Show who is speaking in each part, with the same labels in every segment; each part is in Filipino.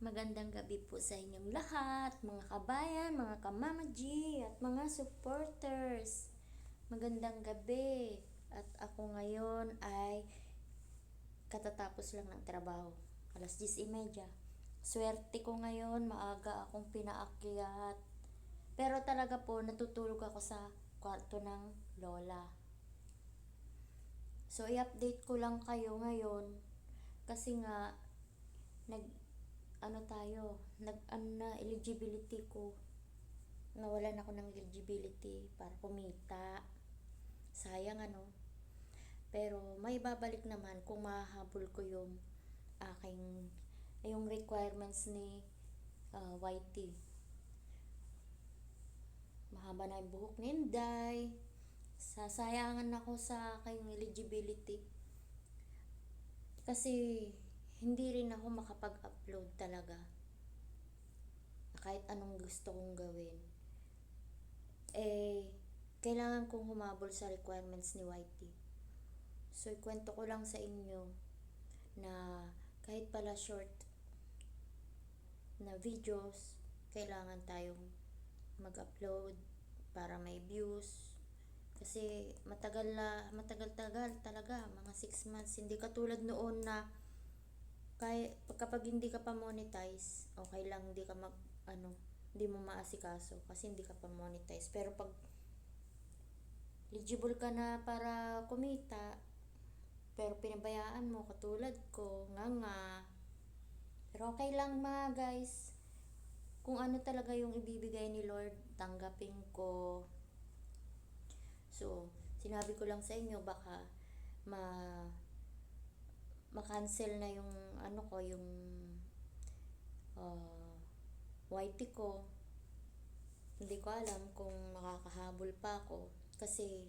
Speaker 1: Magandang gabi po sa inyong lahat, mga kabayan, mga kamamaji, at mga supporters. Magandang gabi. At ako ngayon ay katatapos lang ng trabaho. Alas 10:30. Swerte ko ngayon, maaga akong pinaakyat. Pero talaga po, natutulog ako sa kwarto ng lola. So, i-update ko lang kayo ngayon kasi nga na eligibility ko. Nawalan ako ng eligibility para kumita. Sayang Pero may babalik naman kung mahahabol ko yung requirements ni YT. Mahaba na yung buhok ni Inday. Sasayangan ako sa aking eligibility. Kasi hindi rin ako makapag-upload talaga. Kahit anong gusto kong gawin. Kailangan kong humabol sa requirements ni YT. So, ikwento ko lang sa inyo na kahit pala short na videos, kailangan tayong mag-upload para may views. Kasi matagal-tagal talaga, mga 6 months. Hindi katulad noon na kapag hindi ka pa monetize, okay lang, hindi mo maasikaso kasi hindi ka pa monetize. Pero pag eligible ka na para kumita, pero pinabayaan mo, katulad ko, nga. Pero okay lang mga guys. Kung ano talaga yung ibibigay ni Lord, tanggapin ko. So, sinabi ko lang sa inyo, baka ma-cancel na yung yung YT ko. Hindi ko alam kung makakahabol pa ako kasi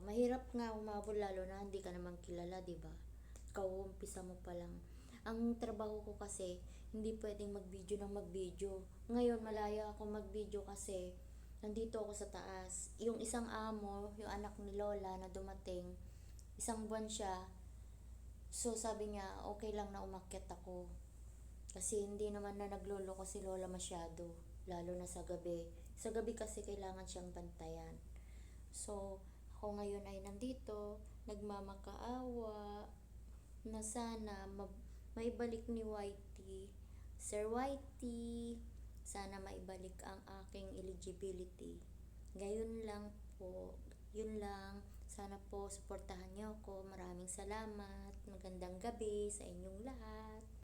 Speaker 1: mahirap nga humabol, lalo na hindi ka naman kilala, diba? Ikaw, umpisa mo pa lang. Ang trabaho ko kasi hindi pwedeng mag-video. Ngayon malaya ako mag-video kasi nandito ako sa taas. Yung isang amo, yung anak ni Lola na dumating, 1 buwan siya. So sabi niya, okay lang na umakyat ako. Kasi hindi naman na nagloloko si Lola masyado, lalo na sa gabi. Sa gabi kasi kailangan siyang bantayan. So, ako ngayon ay nandito, nagmamakaawa na sana maibalik ni YT. Sir YT, sana maibalik ang aking eligibility. Gayon lang po. Yun lang. Sana po suportahan niyo ako. Maraming salamat. Magandang gabi sa inyong lahat.